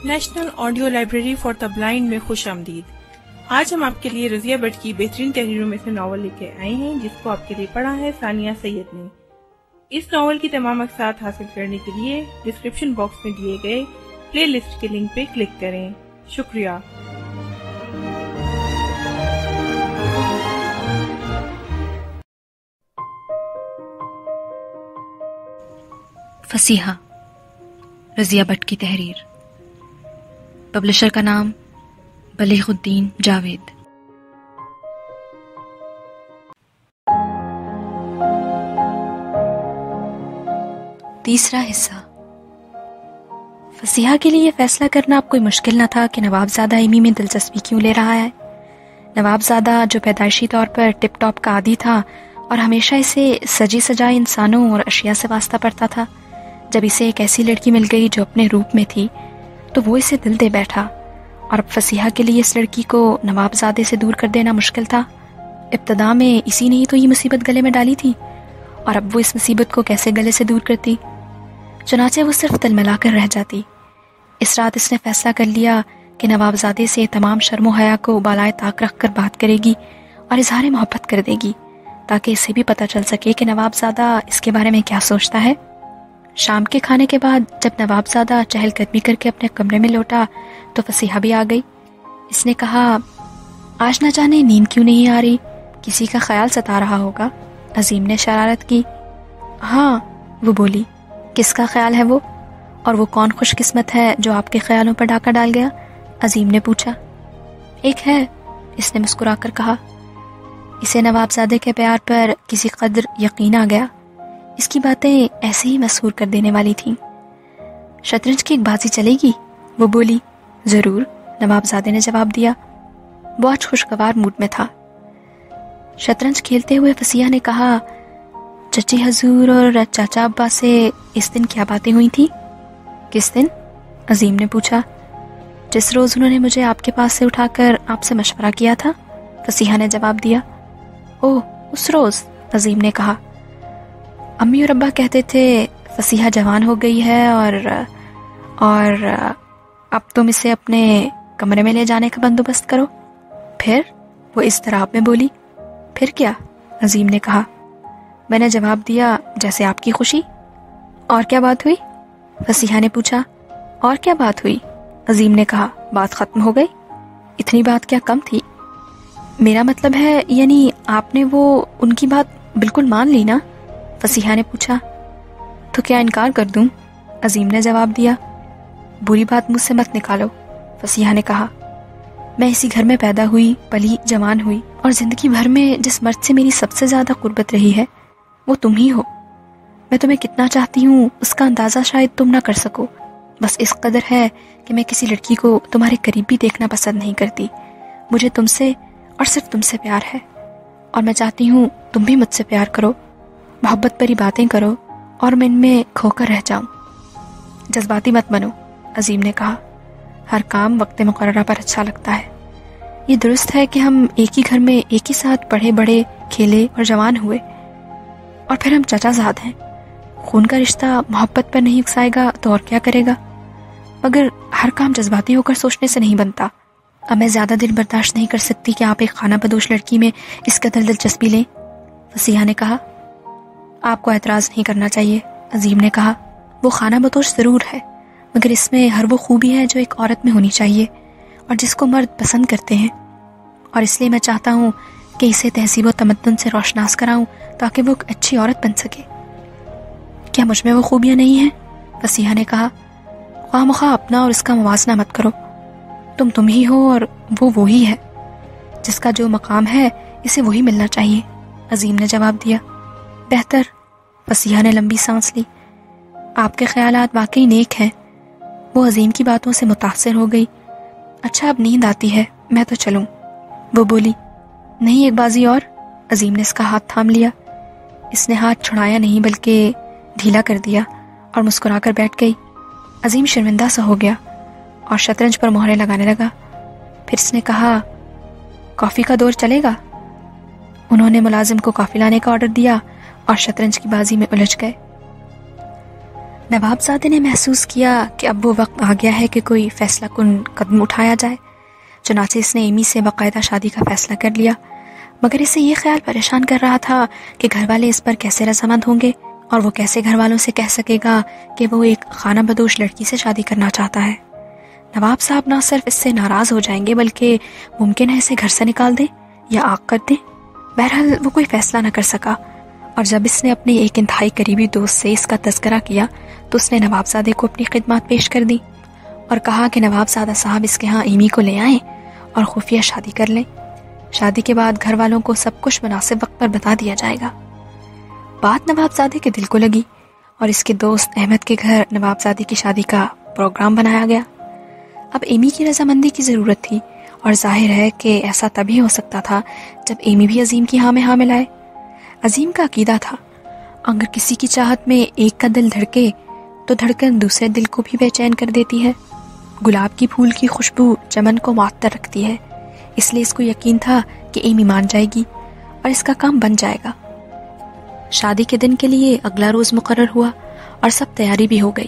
National audio library for the blind میں خوش آمدید۔ آج ہم آپ کے لیے رضیہ بٹ کی بہترین تحریروں میں سے ناول لے کے آئے ہیں، جس کو آپ کے لیے پڑھا ہے ثانیہ سید نے۔ اس ناول کی تمام اقساط حاصل کرنے کے لیے ڈسکرپشن باکس میں دیے گئے پلے لسٹ کے لنک پہ کلک کریں۔ شکریہ۔ فصیحہ، رضیہ بٹ کی تحریر، پبلشر کا نام بلیغ الدین جاوید۔ تیسرا حصہ۔ فصیحہ کے لیے یہ فیصلہ کرنا اب کوئی مشکل نہ تھا کہ نواب زادہ ایمی میں دلچسپی کیوں لے رہا ہے۔ نواب زادہ جو پیدائشی طور پر ٹپ ٹاپ کا عادی تھا اور ہمیشہ اسے سجی سجائی انسانوں اور اشیاء سے واسطہ پڑتا تھا، جب اسے ایک ایسی لڑکی مل گئی جو اپنے روپ میں تھی تو وہ اسے دل دے بیٹھا، اور اب فصیحہ کے لیے اس لڑکی کو نواب زادے سے دور کر دینا مشکل تھا۔ ابتدا میں اسی نے ہی تو یہ مصیبت گلے میں ڈالی تھی، اور اب وہ اس مصیبت کو کیسے گلے سے دور کرتی؟ چنانچہ وہ صرف تلملا کر رہ جاتی۔ اس رات اس نے فیصلہ کر لیا کہ نواب زادے سے تمام شرم و حیا کو بالائے طاق رکھ کر بات کرے گی اور اظہار محبت کر دے گی، تاکہ اسے بھی پتہ چل سکے کہ نواب زادہ اس کے بارے میں کیا سوچتا ہے۔ شام کے کھانے کے بعد جب نواب زادہ چہل قدمی کر کے اپنے کمرے میں لوٹا تو فصیحہ بھی آ گئی۔ اس نے کہا، آج نہ جانے نیند کیوں نہیں آ رہی، کسی کا خیال ستا رہا ہوگا۔ عظیم نے شرارت کی۔ ہاں، وہ بولی، کس کا خیال ہے وہ، اور وہ کون خوش قسمت ہے جو آپ کے خیالوں پر ڈاکہ ڈال گیا؟ عظیم نے پوچھا۔ ایک ہے، اس نے مسکرا کر کہا۔ اسے نواب زادے کے پیار پر کسی قدر یقین آ گیا۔ اس کی باتیں ایسے ہی مسحور کر دینے والی تھیں۔ شطرنج کی ایک بازی چلے گی؟ وہ بولی۔ ضرور، نواب زادے نے جواب دیا۔ وہ آج خوشگوار موڈ میں تھا۔ شطرنج کھیلتے ہوئے فصیحہ نے کہا، چچی حضور اور چاچا ابا سے اس دن کیا باتیں ہوئی تھیں؟ کس دن؟ عظیم نے پوچھا۔ جس روز انہوں نے مجھے آپ کے پاس سے اٹھا کر آپ سے مشورہ کیا تھا، فصیحہ نے جواب دیا۔ اوہ، اس روز؟ عظیم نے کہا۔ امی اور ابا کہتے تھے فصیحہ جوان ہو گئی ہے اور اب تم اسے اپنے کمرے میں لے جانے کا بندوبست کرو۔ پھر؟ وہ اضطراب میں بولی۔ پھر کیا؟ عظیم نے کہا۔ میں نے جواب دیا، جیسے آپ کی خوشی۔ اور کیا بات ہوئی؟ فصیحہ نے پوچھا۔ اور کیا بات ہوئی؟ عظیم نے کہا۔ بات ختم ہو گئی؟ اتنی بات کیا کم تھی؟ میرا مطلب ہے، یعنی آپ نے وہ ان کی بات بالکل مان لی نا؟ فصیحہ نے پوچھا۔ تو کیا انکار کر دوں؟ عظیم نے جواب دیا۔ بری بات مجھ سے مت نکالو، فصیحہ نے کہا۔ میں اسی گھر میں پیدا ہوئی، پلی، جوان ہوئی، اور زندگی بھر میں جس مرد سے میری سب سے زیادہ قربت رہی ہے وہ تم ہی ہو۔ میں تمہیں کتنا چاہتی ہوں اس کا اندازہ شاید تم نہ کر سکو، بس اس قدر ہے کہ میں کسی لڑکی کو تمہارے قریب بھی دیکھنا پسند نہیں کرتی۔ مجھے تم سے اور صرف تم سے پیار ہے، اور میں چاہتی ہوں تم بھی مجھ سے پیار کرو، محبت بھری باتیں کرو اور میں ان میں کھو کر رہ جاؤں۔ جذباتی مت بنو، عظیم نے کہا۔ ہر کام وقت مقررہ پر اچھا لگتا ہے۔ یہ درست ہے کہ ہم ایک ہی گھر میں ایک ہی ساتھ پڑھے بڑے، کھیلے اور جوان ہوئے، اور پھر ہم چچا زاد ہیں۔ خون کا رشتہ محبت پر نہیں اکسائے گا تو اور کیا کرے گا؟ مگر ہر کام جذباتی ہو کر سوچنے سے نہیں بنتا۔ اب میں زیادہ دن برداشت نہیں کر سکتی کہ آپ ایک خانہ بدوش لڑکی میں اس قدر دلچسپی لیں، فصیحہ نے کہا۔ آپ کو اعتراض نہیں کرنا چاہیے، عظیم نے کہا۔ وہ خانہ بدوش ضرور ہے، مگر اس میں ہر وہ خوبی ہے جو ایک عورت میں ہونی چاہیے اور جس کو مرد پسند کرتے ہیں، اور اس لیے میں چاہتا ہوں کہ اسے تہذیب و تمدن سے روشناس کراؤں تاکہ وہ ایک اچھی عورت بن سکے۔ کیا مجھ میں وہ خوبیاں نہیں ہیں؟ فصیحہ نے کہا۔ خواہ مخواہ اپنا اور اس کا موازنہ مت کرو، تم ہی ہو اور وہ وہی ہے، جس کا جو مقام ہے اسے وہی ملنا چاہیے، عظیم نے جواب دیا۔ بہتر، فصیحہ نے لمبی سانس لی۔ آپ کے خیالات واقعی نیک ہیں۔ وہ عظیم کی باتوں سے متاثر ہو گئی۔ اچھا، اب نیند آتی ہے، میں تو چلوں؟ وہ بولی۔ نہیں، ایک بازی اور، عظیم نے اس کا ہاتھ تھام لیا۔ اس نے ہاتھ چھڑایا نہیں بلکہ ڈھیلا کر دیا اور مسکرا کر بیٹھ گئی۔ عظیم شرمندہ سا ہو گیا اور شطرنج پر مہرے لگانے لگا۔ پھر اس نے کہا، کافی کا دور چلے گا؟ انہوں نے ملازم کو کافی لانے کا آرڈر دیا اور شطرنج کی بازی میں الجھ گئے۔ نواب زادے نے محسوس کیا کہ اب وہ وقت آ گیا ہے کہ کوئی فیصلہ کن قدم اٹھایا جائے۔ چنانچہ اس نے ایمی سے باقاعدہ شادی کا فیصلہ کر لیا، مگر اسے یہ خیال پریشان کر رہا تھا کہ گھر والے اس پر کیسے رضامند ہوں گے، اور وہ کیسے گھر والوں سے کہہ سکے گا کہ وہ ایک خانہ بدوش لڑکی سے شادی کرنا چاہتا ہے۔ نواب صاحب نہ صرف اس سے ناراض ہو جائیں گے بلکہ ممکن ہے اسے گھر سے نکال دیں یا آگ کر دیں۔ بہرحال وہ کوئی فیصلہ نہ کر سکا، اور جب اس نے اپنے ایک انتہائی قریبی دوست سے اس کا تذکرہ کیا تو اس نے نواب زادے کو اپنی خدمات پیش کر دی اور کہا کہ نواب زادہ صاحب اس کے ہاں ایمی کو لے آئیں اور خفیہ شادی کر لیں۔ شادی کے بعد گھر والوں کو سب کچھ مناسب وقت پر بتا دیا جائے گا۔ بات نواب زادے کے دل کو لگی اور اس کے دوست احمد کے گھر نواب زادے کی شادی کا پروگرام بنایا گیا۔ اب ایمی کی رضامندی کی ضرورت تھی، اور ظاہر ہے کہ ایسا تبھی ہو سکتا تھا جب ایمی بھی عظیم کی ہاں میں ہاں ملائے۔ عظیم کا عقیدہ تھا اگر کسی کی چاہت میں ایک کا دل دھڑکے تو دھڑکن دوسرے دل کو بھی بے چین کر دیتی ہے۔ گلاب کی پھول کی خوشبو چمن کو معطر رکھتی ہے، اس لیے اس کو یقین تھا کہ ایمی مان جائے گی اور اس کا کام بن جائے گا۔ شادی کے دن کے لیے اگلا روز مقرر ہوا اور سب تیاری بھی ہو گئی۔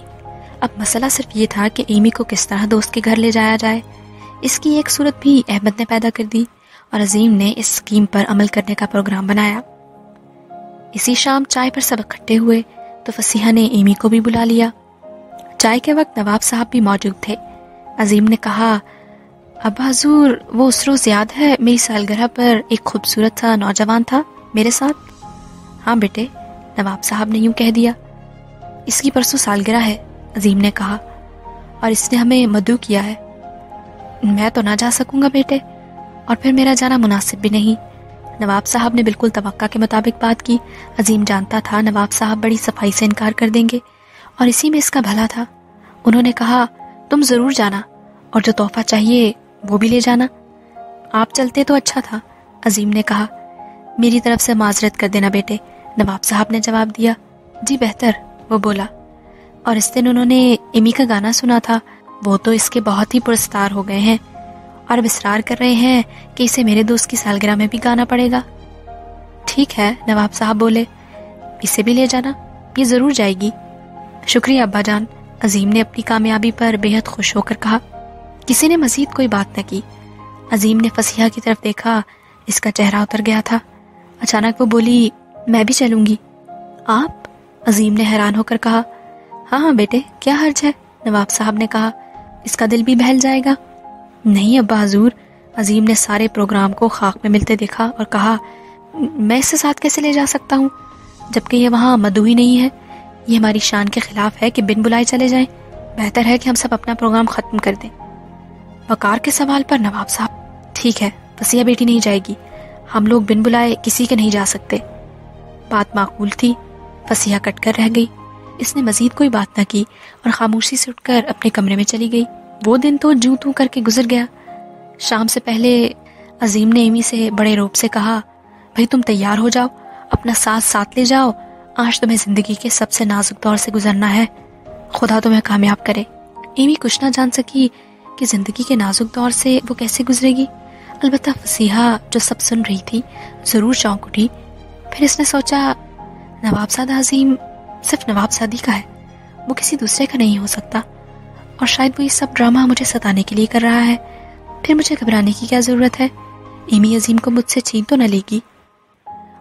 اب مسئلہ صرف یہ تھا کہ ایمی کو کس طرح دوست کے گھر لے جایا جائے۔ اس کی ایک صورت بھی احمد نے پیدا کر دی اور عظیم نے اس اسکیم پر عمل کرنے کا پروگرام بنایا۔ اسی شام چائے پر سب اکٹھے ہوئے تو فصیحہ نے ایمی کو بھی بلا لیا۔ چائے کے وقت نواب صاحب بھی موجود تھے۔ عظیم نے کہا، ابا حضور، وہ اس روز یاد ہے میری سالگرہ پر ایک خوبصورت سا نوجوان تھا میرے ساتھ؟ ہاں بیٹے، نواب صاحب نے یوں کہہ دیا۔ اس کی پرسوں سالگرہ ہے، عظیم نے کہا، اور اس نے ہمیں مدعو کیا ہے۔ میں تو نہ جا سکوں گا بیٹے، اور پھر میرا جانا مناسب بھی نہیں۔ نواب صاحب نے بالکل توقع کے مطابق بات کی۔ عظیم جانتا تھا نواب صاحب بڑی صفائی سے انکار کر دیں گے، اور اسی میں اس کا بھلا تھا۔ انہوں نے کہا، تم ضرور جانا، اور جو تحفہ چاہیے وہ بھی لے جانا۔ آپ چلتے تو اچھا تھا، عظیم نے کہا۔ میری طرف سے معذرت کر دینا بیٹے، نواب صاحب نے جواب دیا۔ جی بہتر، وہ بولا۔ اور اس دن انہوں نے ایمی کا گانا سنا تھا، وہ تو اس کے بہت ہی پرستار ہو گئے ہیں، اور اب اصرار کر رہے ہیں کہ اسے میرے دوست کی سالگرہ میں بھی گانا پڑے گا۔ ٹھیک ہے، نواب صاحب بولے، اسے بھی لے جانا، یہ ضرور جائے گی۔ شکریہ ابا جان، عظیم نے اپنی کامیابی پر بے حد خوش ہو کر کہا۔ کسی نے مزید کوئی بات نہ کی۔ عظیم نے فصیحہ کی طرف دیکھا، اس کا چہرہ اتر گیا تھا۔ اچانک وہ بولی، میں بھی چلوں گی۔ آپ؟ عظیم نے حیران ہو کر کہا۔ ہاں ہاں بیٹے، کیا حرج ہے، نواب صاحب نے کہا، اس کا دل بھی بہل جائے گا۔ نہیں ابا حضور، عظیم نے سارے پروگرام کو خاک میں ملتے دیکھا اور کہا، میں اسے ساتھ کیسے لے جا سکتا ہوں، جبکہ یہ وہاں مدعو ہی نہیں ہے۔ یہ ہماری شان کے خلاف ہے کہ بن بلائے چلے جائیں۔ بہتر ہے کہ ہم سب اپنا پروگرام ختم کر دیں۔ وقار کے سوال پر نواب صاحب، ٹھیک ہے، فصیحہ بیٹی نہیں جائے گی، ہم لوگ بن بلائے کسی کے نہیں جا سکتے۔ بات معقول تھی۔ فصیحہ کٹ کر رہ گئی۔ اس نے مزید کوئی بات نہ کی اور خاموشی سے اٹھ کر اپنے کمرے میں چلی گئی۔ وہ دن تو جوں توں کر کے گزر گیا۔ شام سے پہلے عظیم نے ایمی سے بڑے روب سے کہا، بھئی تم تیار ہو جاؤ، اپنا ساتھ لے جاؤ، آج تمہیں زندگی کے سب سے نازک دور سے گزرنا ہے، خدا تمہیں کامیاب کرے۔ ایمی کچھ نہ جان سکی کہ زندگی کے نازک دور سے وہ کیسے گزرے گی۔ البتہ فصیحہ جو سب سن رہی تھی ضرور چونک اٹھی۔ پھر اس نے سوچا، نواب زادہ عظیم صرف نواب زادی کا ہے، وہ کسی دوسرے کا نہیں ہو سکتا، اور شاید وہ یہ سب ڈرامہ مجھے ستانے کے لیے کر رہا ہے۔ پھر مجھے گھبرانے کی کیا ضرورت ہے، ایمی عظیم کو مجھ سے چھین تو نہ لے گی۔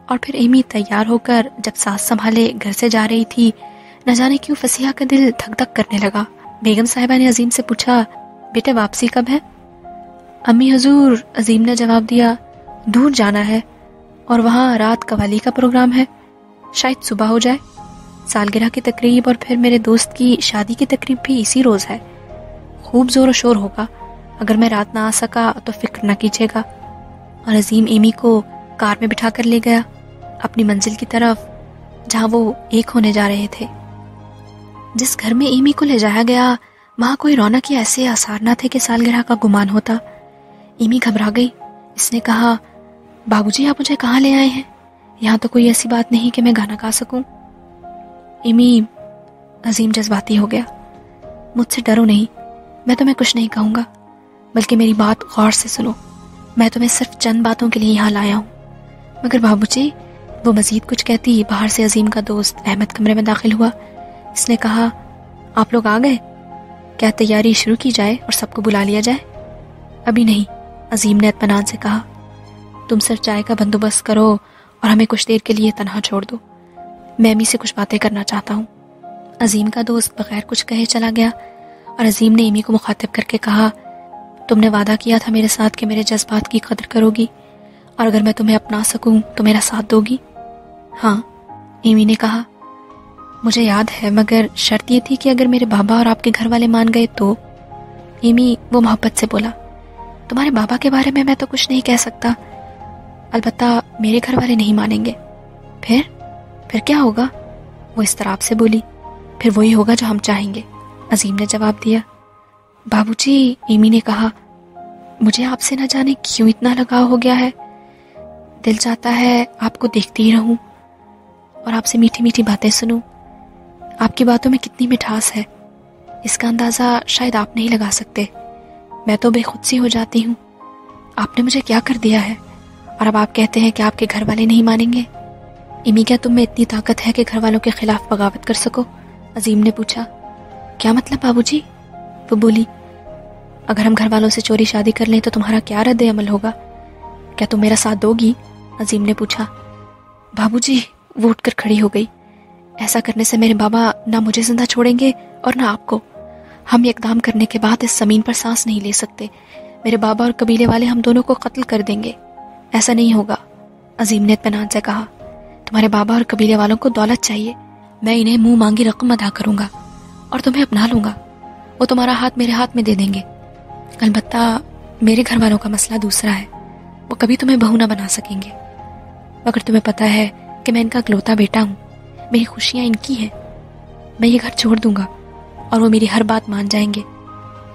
اور پھر ایمی تیار ہو کر جب سانس سنبھالے گھر سے جا رہی تھی، نہ جانے کیوں فصیحہ کا دل دھک دھک کرنے لگا۔ بیگم صاحبہ نے عظیم سے پوچھا، بیٹے واپسی کب ہے؟ امی حضور، عظیم نے جواب دیا، دور جانا ہے اور وہاں رات قوالی کا پروگرام ہے، شاید صبح ہو جائے۔ سالگرہ کی تقریب اور پھر میرے دوست کی شادی کی تقریب بھی اسی روز ہے۔ خوب زور و شور ہوگا، اگر میں رات نہ آ سکا تو فکر نہ کیجیے گا۔ اور عظیم ایمی کو کار میں بٹھا کر لے گیا اپنی منزل کی طرف، جہاں وہ ایک ہونے جا رہے تھے۔ جس گھر میں ایمی کو لے جایا گیا وہاں کوئی رونق کے ایسے آثار نہ تھے کہ سالگرہ کا گمان ہوتا۔ ایمی گھبرا گئی۔ اس نے کہا، بابو جی آپ مجھے کہاں لے آئے ہیں؟ یہاں تو کوئی ایسی بات نہیں کہ میں گانا گا سکوں۔ ایمی، عظیم جذباتی ہو گیا، مجھ سے ڈرو نہیں، میں تمہیں کچھ نہیں کہوں گا، بلکہ میری بات غور سے سنو۔ میں تمہیں صرف چند باتوں کے لیے یہاں لایا ہوں۔ مگر بابوجی، وہ مزید کچھ کہتی باہر سے عظیم کا دوست احمد کمرے میں داخل ہوا۔ اس نے کہا، آپ لوگ آ گئے؟ کیا تیاری شروع کی جائے اور سب کو بلا لیا جائے؟ ابھی نہیں، عظیم نے اطمینان سے کہا۔ تم صرف چائے کا بندوبست کرو اور ہمیں کچھ دیر کے لیے تنہا چھوڑ دو، میں امی سے کچھ باتیں کرنا چاہتا ہوں۔ عظیم کا دوست بغیر کچھ کہے چلا گیا اور عظیم نے ایمی کو مخاطب کر کے کہا، تم نے وعدہ کیا تھا میرے ساتھ کہ میرے جذبات کی قدر کرو گی اور اگر میں تمہیں اپنا سکوں تو میرا ساتھ دو گی؟ ہاں، ایمی نے کہا۔ مجھے یاد ہے، مگر شرط یہ تھی کہ اگر میرے بابا اور آپ کے گھر والے مان گئے تو۔ ایمی وہ محبت سے بولا، تمہارے بابا کے بارے میں تو کچھ نہیں کہہ سکتا، البتہ میرے گھر والے نہیں مانیں گے۔ پھر کیا ہوگا؟ وہ اضطراب سے بولی، پھر وہی ہوگا جو ہم چاہیں گے، عظیم نے جواب دیا۔ بابو جی، ایمی نے کہا، مجھے آپ سے نہ جانے کیوں اتنا لگاؤ ہو گیا ہے، دل چاہتا ہے آپ کو دیکھتی ہی رہوں اور آپ سے میٹھی میٹھی باتیں سنوں۔ آپ کی باتوں میں کتنی مٹھاس ہے، اس کا اندازہ شاید آپ نہیں لگا سکتے۔ میں تو بے خود سی ہو جاتی ہوں، آپ نے مجھے کیا کر دیا ہے اور اب آپ کہتے ہیں کہ آپ کے گھر والے نہیں مانیں گے؟ ایمی، کیا تم میں اتنی طاقت ہے کہ گھر والوں کے خلاف بغاوت کر سکو؟ عظیم نے پوچھا۔ کیا مطلب بابو جی؟ وہ بولی، اگر ہم گھر والوں سے چوری شادی کر لیں تو تمہارا کیا رد عمل ہوگا؟ کیا تم میرا ساتھ دو گی؟ عظیم نے پوچھا۔ بابو جی، وہ اٹھ کر کھڑی ہو گئی، ایسا کرنے سے میرے بابا نہ مجھے زندہ چھوڑیں گے اور نہ آپ کو۔ ہم اقدام کرنے کے بعد اس زمین پر سانس نہیں لے سکتے، میرے بابا اور قبیلے والے ہم دونوں کو قتل کر دیں گے۔ ایسا نہیں ہوگا، عظیم نے اطمینان سے کہا۔ تمہارے بابا اور قبیلے والوں کو دولت چاہیے، میں انہیں منہ مانگی رقم ادا کروں گا اور تمہیں اپنا لوں گا، وہ تمہارا ہاتھ میرے ہاتھ میں دے دیں گے۔ البتہ میرے گھر والوں کا مسئلہ دوسرا ہے، وہ کبھی تمہیں بہو نہ بنا سکیں گے۔ مگر تمہیں پتہ ہے کہ میں ان کا اکلوتا بیٹا ہوں، میری خوشیاں ان کی ہیں، میں یہ گھر چھوڑ دوں گا اور وہ میری ہر بات مان جائیں گے۔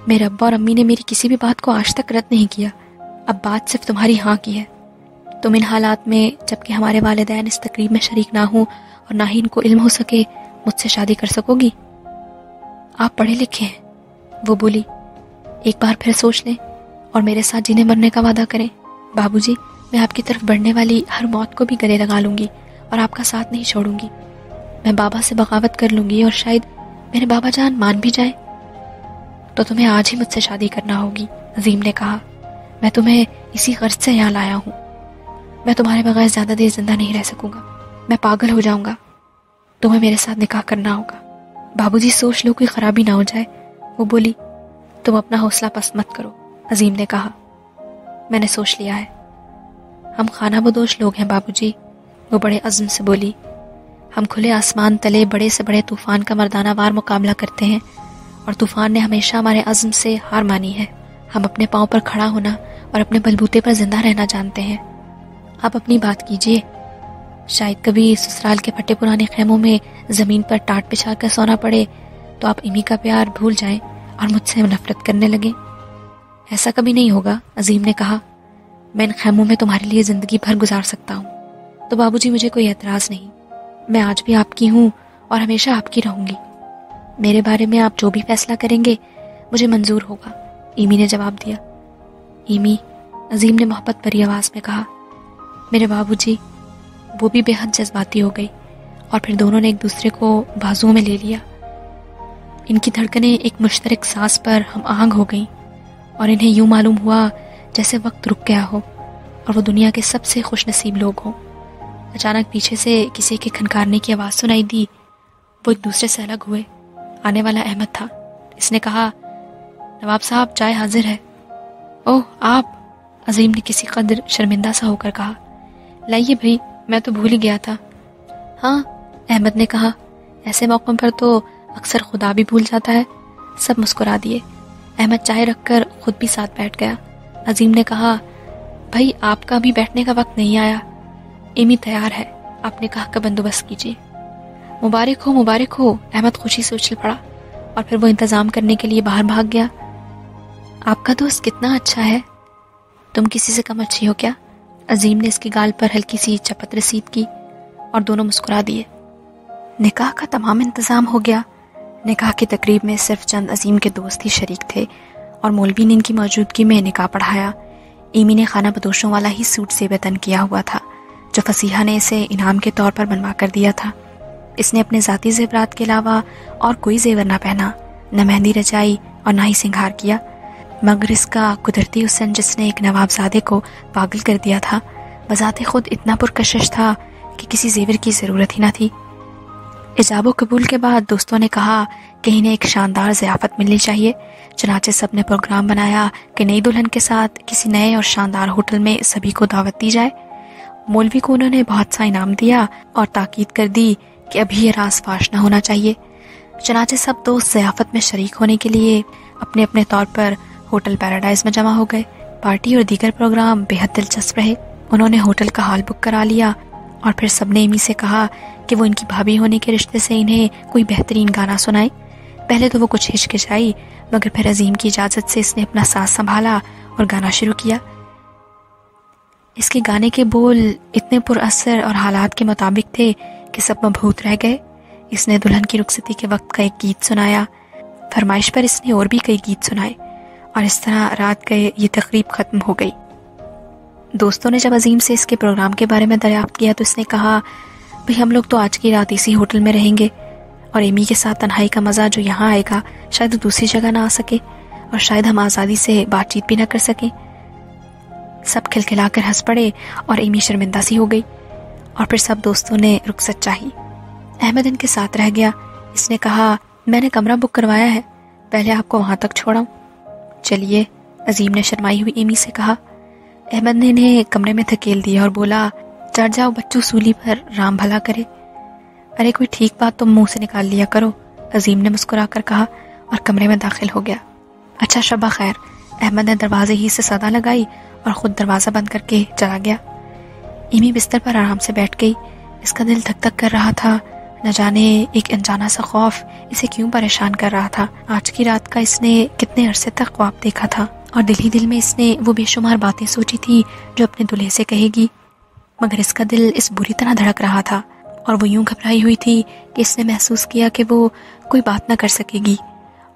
میرے ابا اور امی نے میری کسی بھی بات کو آج تک رد نہیں کیا، اب بات صرف تمہاری ہاں کی ہے۔ تم ان حالات میں، جبکہ ہمارے والدین اس تقریب میں شریک نہ ہوں اور نہ ہی ان کو علم ہو سکے، مجھ سے شادی کر سکو گی؟ آپ پڑھے لکھے ہیں، وہ بولی، ایک بار پھر سوچ لیں اور میرے ساتھ جینے مرنے کا وعدہ کریں۔ بابو جی، میں آپ کی طرف بڑھنے والی ہر موت کو بھی گلے لگا لوں گی اور آپ کا ساتھ نہیں چھوڑوں گی۔ میں بابا سے بغاوت کر لوں گی اور شاید میرے بابا جان مان بھی جائیں تو تمہیں آج ہی مجھ سے شادی کرنا ہوگی، عظیم نے کہا۔ میں تمہیں اسی غرض سے یہاں لایا ہوں، میں تمہارے بغیر زیادہ دیر زندہ نہیں رہ سکوں گا، میں پاگل ہو جاؤں گا، تمہیں میرے ساتھ نکاح کرنا ہوگا۔ بابو جی، سوچ لو کوئی خرابی نہ ہو جائے، وہ بولی۔ تم اپنا حوصلہ پست مت کرو، عظیم نے کہا، میں نے سوچ لیا ہے، ہم خانہ بدوش لوگ ہیں بابو جی، وہ بڑے عزم سے بولی۔ ہم کھلے آسمان تلے بڑے سے بڑے طوفان کا مردانہ وار مقابلہ کرتے ہیں اور طوفان نے ہمیشہ ہمارے عزم سے ہار مانی ہے۔ ہم اپنے پاؤں پر کھڑا ہونا اور اپنے بلبوتے پر زندہ رہنا جانتے ہیں۔ آپ اپنی بات کیجئے، شاید کبھی سسرال کے پھٹے پرانے خیموں میں زمین پر ٹاٹ بچھا کر سونا پڑے تو آپ ایمی کا پیار بھول جائیں اور مجھ سے نفرت کرنے لگیں۔ ایسا کبھی نہیں ہوگا، عظیم نے کہا، میں ان خیموں میں تمہارے لیے زندگی بھر گزار سکتا ہوں۔ تو بابو جی، مجھے کوئی اعتراض نہیں، میں آج بھی آپ کی ہوں اور ہمیشہ آپ کی رہوں گی۔ میرے بارے میں آپ جو بھی فیصلہ کریں گے مجھے منظور ہوگا، ایمی نے جواب دیا۔ ایمی، عظیم نے محبت بھری آواز میں کہا۔ میرے بابو جی، وہ بھی بے حد جذباتی ہو گئی اور پھر دونوں نے ایک دوسرے کو بازوؤں میں لے لیا۔ ان کی دھڑکنیں ایک مشترک سانس پر ہم آہنگ ہو گئیں اور انہیں یوں معلوم ہوا جیسے وقت رک گیا ہو اور وہ دنیا کے سب سے خوش نصیب لوگ ہوں۔ اچانک پیچھے سے کسی کے کھنکارنے کی آواز سنائی دی، وہ ایک دوسرے سے الگ ہوئے۔ آنے والا احمد تھا۔ اس نے کہا، نواب صاحب، چائے حاضر ہے۔ اوہ، آپ؟ عظیم نے کسی قدر شرمندہ سا ہو کر کہا۔ لائیے بھائی، میں تو بھول ہی گیا تھا۔ ہاں، احمد نے کہا، ایسے موقعوں پر تو اکثر خدا بھی بھول جاتا ہے۔ سب مسکرا دیے۔ احمد چائے رکھ کر خود بھی ساتھ بیٹھ گیا۔ عظیم نے کہا، بھائی، آپ کا بھی بیٹھنے کا وقت نہیں آیا، ایمی تیار ہے، آپ نے کہا کا بندوبست کیجیے۔ مبارک ہو، مبارک ہو، احمد خوشی سے اچھل پڑا اور پھر وہ انتظام کرنے کے لیے باہر بھاگ گیا۔ آپ کا دوست کتنا اچھا ہے، تم کسی سے کم اچھی ہو کیا؟ عظیم نے اس کی گال پر ہلکی سی چپت رسید کی اور دونوں مسکرا دیے۔ نکاح کا تمام انتظام ہو گیا۔ نکاح کی تقریب میں صرف چند عظیم کے دوست ہی شریک تھے اور مولوی نے ان کی موجودگی میں نکاح پڑھایا۔ ایمی نے خانہ بدوشوں والا ہی سوٹ زیب تن کیا ہوا تھا جو فصیحہ نے اسے انعام کے طور پر بنوا کر دیا تھا۔ اس نے اپنے ذاتی زیورات کے علاوہ اور کوئی زیور نہ پہنا، نہ مہندی رچائی اور نہ ہی سنگھار کیا، مگر اس کا قدرتی حسن جس نے ایک نواب زادے کو پاگل کر دیا تھا بذات خود اتنا پرکشش تھا کہ کسی زیور کی ضرورت ہی نہ تھی۔ ایجاب و قبول کے بعد دوستوں نے کہا کہ انہیں ایک شاندار ضیافت ملنی چاہیے، چنانچہ سب نے پروگرام بنایا کہ نئی دلہن کے ساتھ کسی نئے اور شاندار ہوٹل میں سبھی کو دعوت دی جائے۔ مولوی کو انہوں نے بہت سا انعام دیا اور تاکید کر دی کہ ابھی یہ راز فاش نہ ہونا چاہیے۔ چنانچہ سب دوست ضیافت میں شریک ہونے کے لیے اپنے اپنے طور پر ہوٹل پیراڈائز میں جمع ہو گئے۔ پارٹی اور دیگر پروگرام بے حد دلچسپ رہے۔ انہوں نے ہوٹل کا ہال بک کرا لیا اور پھر سب نے ایمی سے کہا کہ وہ ان کی بھابھی ہونے کے رشتے سے انہیں کوئی بہترین گانا سنائے۔ پہلے تو وہ کچھ ہچکچائی، مگر پھر عظیم کی اجازت سے اس نے اپنا سانس سنبھالا اور گانا شروع کیا۔ اس کے گانے کے بول اتنے پر اثر اور حالات کے مطابق تھے کہ سب مبہوت رہ گئے۔ اس نے دلہن کی رخصتی کے وقت کا ایک گیت سنایا، فرمائش پر اس نے اور بھی کئی گیت سنائے، اور اس طرح رات گئے یہ تقریب ختم ہو گئی۔ دوستوں نے جب عظیم سے اس کے پروگرام کے بارے میں دریافت کیا تو اس نے کہا، بھئی ہم لوگ تو آج کی رات اسی ہوٹل میں رہیں گے، اور ایمی کے ساتھ تنہائی کا مزہ جو یہاں آئے گا شاید دوسری جگہ نہ آ سکے، اور شاید ہم آزادی سے بات چیت بھی نہ کر سکیں۔ سب کھلکھلا کر ہنس پڑے اور ایمی شرمندہ سی ہو گئی، اور پھر سب دوستوں نے رخصت چاہی۔ احمد ان کے ساتھ رہ گیا۔ اس نے کہا، میں نے کمرہ بک کروایا ہے، پہلے آپ کو وہاں تک چھوڑاؤں؟ چلیے، عظیم نے شرمائی ہوئی ایمی سے کہا۔ احمد نے انہیں کمرے میں دھکیل دیا اور بولا، چڑھ جاؤ بچوں سولی پر، رام بھلا کرے۔ ارے کوئی ٹھیک بات تم منہ سے نکال لیا کرو، عظیم نے مسکرا کر کہا اور کمرے میں داخل ہو گیا۔ اچھا شبہ خیر، احمد نے دروازے ہی سے صدا لگائی اور خود دروازہ بند کر کے چلا گیا۔ ایمی بستر پر آرام سے بیٹھ گئی۔ اس کا دل دھک دھک کر رہا تھا، نہ جانے ایک انجانا سا خوف اسے کیوں پریشان کر رہا تھا۔ آج کی رات کا اس نے کتنے عرصے تک خواب دیکھا تھا، اور دل ہی دل میں اس نے وہ بے شمار باتیں سوچی تھی جو اپنے دلہے سے کہے گی، مگر اس کا دل اس بری طرح دھڑک رہا تھا، اور وہ یوں گھبرائی ہوئی تھی کہ اس نے محسوس کیا کہ وہ کوئی بات نہ کر سکے گی،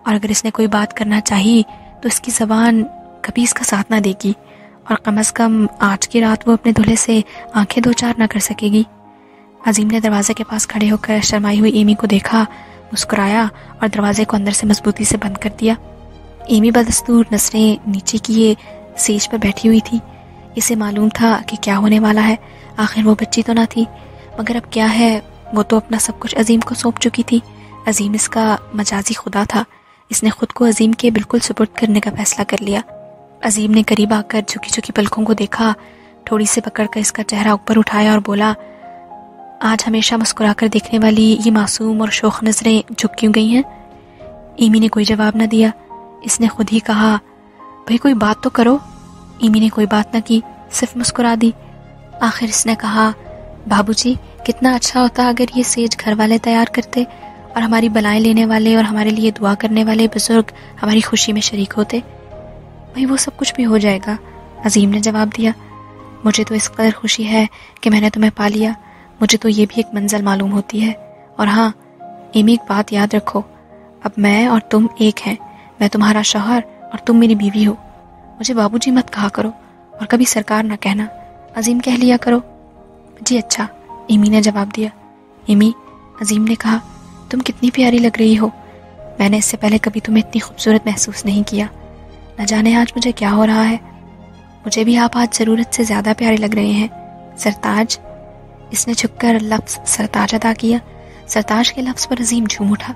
اور اگر اس نے کوئی بات کرنا چاہی تو اس کی زبان کبھی اس کا ساتھ نہ دے گی، اور کم از کم آج کی رات وہ اپنے دلہے سے آنکھیں دو چار نہ کر سکے گی۔ عظیم نے دروازے کے پاس کھڑے ہو کر شرمائی ہوئی ایمی کو دیکھا، مسکرایا اور دروازے کو اندر سے مضبوطی سے بند کر دیا۔ ایمی بدستور نظریں نیچے کیے سیج پر بیٹھی ہوئی تھی۔ اسے معلوم تھا کہ کیا ہونے والا ہے، آخر وہ بچی تو نہ تھی، مگر اب کیا ہے، وہ تو اپنا سب کچھ عظیم کو سونپ چکی تھی۔ عظیم اس کا مجازی خدا تھا۔ اس نے خود کو عظیم کے بالکل سپرد کرنے کا فیصلہ کر لیا۔ عظیم نے قریب آ کر جھکی جھکی پلکوں کو دیکھا، تھوڑی سے پکڑ کر اس کا چہرہ اوپر اٹھایا اور بولا، آج ہمیشہ مسکرا کر دیکھنے والی یہ معصوم اور شوخ نظریں جھک کیوں گئی ہیں؟ ایمی نے کوئی جواب نہ دیا۔ اس نے خود ہی کہا، بھئی کوئی بات تو کرو۔ ایمی نے کوئی بات نہ کی، صرف مسکرا دی۔ آخر اس نے کہا، بابو جی کتنا اچھا ہوتا اگر یہ سیج گھر والے تیار کرتے، اور ہماری بلائیں لینے والے اور ہمارے لیے دعا کرنے والے بزرگ ہماری خوشی میں شریک ہوتے۔ بھئی وہ سب کچھ بھی ہو جائے گا، عظیم نے جواب دیا۔ مجھے تو اس قدر خوشی ہے کہ میں نے تمہیں پا لیا، مجھے تو یہ بھی ایک منزل معلوم ہوتی ہے۔ اور ہاں ایمی، ایک بات یاد رکھو، اب میں اور تم ایک ہیں، میں تمہارا شوہر اور تم میری بیوی ہو۔ مجھے بابو جی مت کہا کرو، اور کبھی سرکار نہ کہنا، عظیم کہہ لیا کرو۔ جی اچھا، ایمی نے جواب دیا۔ ایمی، عظیم نے کہا، تم کتنی پیاری لگ رہی ہو، میں نے اس سے پہلے کبھی تمہیں اتنی خوبصورت محسوس نہیں کیا، نہ جانے آج مجھے کیا ہو رہا ہے۔ مجھے بھی آپ آج ضرورت سے زیادہ پیارے لگ رہے ہیں، سرتاج۔ اس نے جھک کر لفظ سرتاج ادا کیا۔ سرتاج کے لفظ پر عظیم جھوم اٹھا۔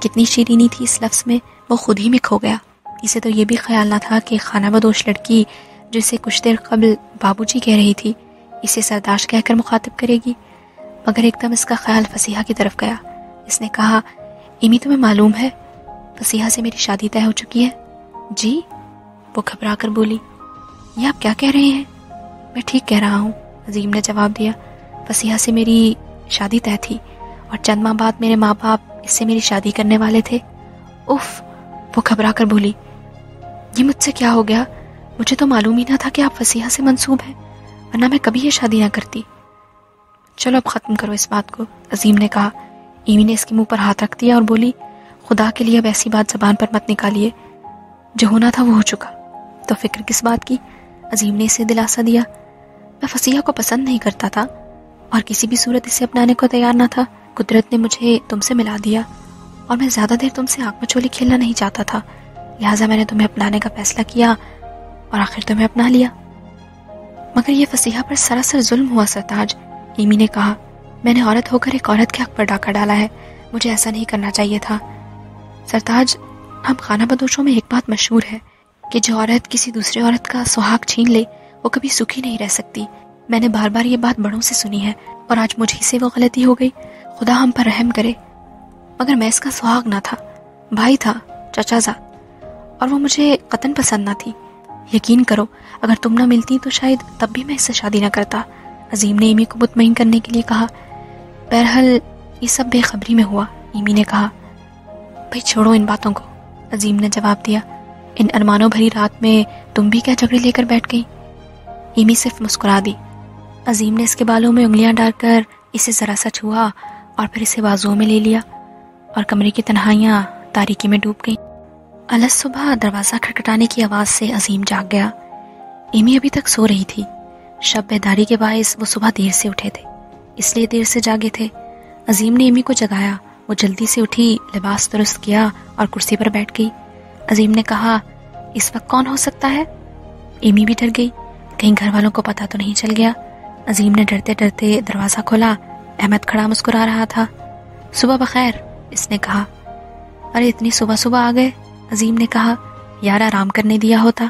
کتنی شیرینی تھی اس لفظ میں، وہ خود ہی میں کھو گیا۔ اسے تو یہ بھی خیال نہ تھا کہ خانہ بدوش لڑکی جو اسے کچھ دیر قبل بابو جی کہہ رہی تھی، اسے سرتاج کہہ کر مخاطب کرے گی، مگر ایک دم اس کا خیال فصیحہ کی طرف گیا۔ اس نے کہا، ایمی تمہیں معلوم ہے فصیحہ سے میری شادی طے ہو چکی ہے؟ جی، وہ گھبرا کر بولی۔ یہ آپ کیا کہہ رہے ہیں؟ میں ٹھیک کہہ رہا ہوں، عظیم نے جواب دیا۔ فصیحہ سے میری شادی طے تھی، اور چند ماہ بعد میرے ماں باپ اس سے میری شادی کرنے والے تھے۔ اف، وہ گھبرا کر بولی، یہ مجھ سے کیا ہو گیا؟ مجھے تو معلوم ہی نہ تھا کہ آپ فصیحہ سے منسوب ہیں، ورنہ میں کبھی یہ شادی نہ کرتی۔ چلو اب ختم کرو اس بات کو، عظیم نے کہا۔ ایمی نے اس کے منہ پر ہاتھ رکھ دیا اور بولی، خدا کے لیے اب ایسی بات زبان پر مت نکالیے، جو ہونا تھا وہ ہو چکا، تو فکر کس بات کی؟ عظیم نے اسے دلاسا دیا۔ میں فصیحہ کو پسند نہیں کرتا تھا اور کسی بھی صورت اسے اپنانے کو تیار نہ تھا۔ قدرت نے مجھے تم سے ملا دیا اور میں زیادہ دیر تم سے آنکھ مچولی کھیلنا نہیں چاہتا تھا، لہٰذا میں نے تمہیں اپنانے کا فیصلہ کیا اور آخر تمہیں اپنا لیا۔ مگر یہ فصیحہ پر سراسر ظلم ہوا سرتاج، ایمی نے کہا۔ میں نے عورت ہو کر ایک عورت کے حق پر ڈاکہ ڈالا ہے، مجھے ایسا نہیں کرنا چاہیے تھا۔ سرتاج، ہم خانہ بدوشوں میں ایک بات مشہور ہے کہ جو عورت کسی دوسری عورت کا سہاگ چھین لے وہ کبھی سکھی نہیں رہ سکتی۔ میں نے بار بار یہ بات بڑوں سے سنی ہے اور آج مجھ ہی سے وہ غلطی ہو گئی، خدا ہم پر رحم کرے۔ مگر میں اس کا سہاگ نہ تھا، بھائی تھا، چچا زاد، اور وہ مجھے قطعاً پسند نہ تھی۔ یقین کرو اگر تم نہ ملتی تو شاید تب بھی میں اس سے شادی نہ کرتا، عظیم نے ایمی کو مطمئن کرنے کے لیے کہا۔ بہرحال یہ سب بے خبری میں ہوا، ایمی نے کہا۔ بھئی چھوڑو ان باتوں کو، عظیم نے جواب دیا۔ ان ارمانوں بھری رات میں تم بھی کیا جھگڑے لے کر بیٹھ گئی؟ ایمی صرف مسکرا دی۔ عظیم نے اس کے بالوں میں انگلیاں ڈال کر اسے ذرا سا چھوا اور پھر اسے بازوؤں میں لے لیا اور کمرے کی تنہائیاں تاریکی میں ڈوب گئیں۔ الگ صبح دروازہ کھٹکھٹانے کی آواز سے عظیم جاگ گیا۔ ایمی ابھی تک سو رہی تھی۔ شب بیداری کے باعث وہ صبح دیر سے اٹھے تھے، اس لیے دیر سے جاگے تھے۔ عظیم نے ایمی کو جگایا، وہ جلدی سے اٹھی، لباس درست کیا اور کرسی پر بیٹھ گئی۔ عظیم نے کہا، اس وقت کون ہو سکتا ہے؟ ایمی بھی ڈر گئی، کہیں گھر والوں کو پتہ تو نہیں چل گیا۔ عظیم نے ڈرتے ڈرتے دروازہ کھولا۔ احمد کھڑا مسکرا رہا تھا۔ صبح بخیر، اس نے کہا۔ ارے اتنی صبح صبح آ گئے، عظیم نے کہا۔ یار آرام کرنے دیا ہوتا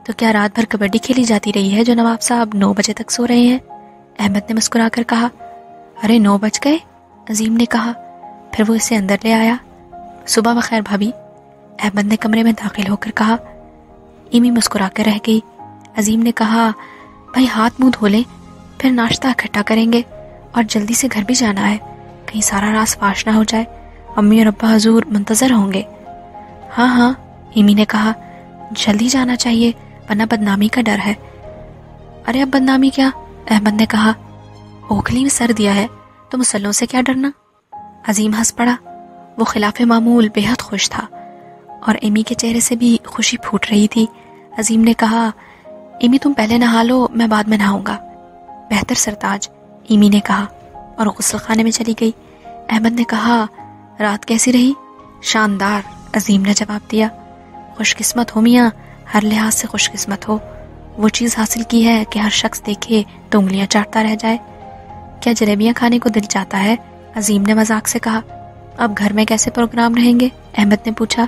تو کیا رات بھر کبڈی کھیلی جاتی رہی ہے جو نواب صاحب 9 بجے تک سو رہے ہیں؟ احمد نے مسکرا کر کہا۔ ارے 9 بج گئے، عظیم نے کہا۔ پھر وہ اسے اندر لے آیا۔ صبح بخیر بھابھی، احمد نے کمرے میں داخل ہو کر کہا۔ ایمی مسکرا کر رہ گئی۔ عظیم نے کہا، بھائی ہاتھ منہ دھو لیں، پھر ناشتہ اکٹھا کریں گے اور جلدی سے گھر بھی جانا ہے، کہیں سارا راز فاش نہ ہو جائے، امی اور ابا حضور منتظر ہوں گے۔ ہاں ہاں، ایمی نے کہا، جلدی جانا چاہیے ورنہ بدنامی کا ڈر ہے۔ ارے اب بدنامی کیا؟ احمد نے کہا۔ اوکھلی میں سر دیا ہے تو مسلوں سے کیا ڈرنا؟ عظیم ہنس پڑا۔ وہ خلاف معمول بے حد خوش تھا اور ایمی کے چہرے سے بھی خوشی پھوٹ رہی تھی۔ عظیم نے کہا، ایمی تم پہلے نہا لو، میں بعد میں نہاؤں گا۔ بہتر سرتاج، ایمی نے کہا اور غسل خانے میں چلی گئی۔ احمد نے کہا، رات کیسی رہی؟ شاندار، عظیم نے جواب دیا۔ خوش قسمت ہو میاں، ہر لحاظ سے خوش قسمت ہو، وہ چیز حاصل کی ہے کہ ہر شخص دیکھے تو انگلیاں چاٹتا رہ جائے۔ کیا جلیبیاں کھانے کو دل چاہتا ہے؟ عظیم نے مذاق سے کہا۔ اب گھر میں کیسے پروگرام رہیں گے؟ احمد نے پوچھا۔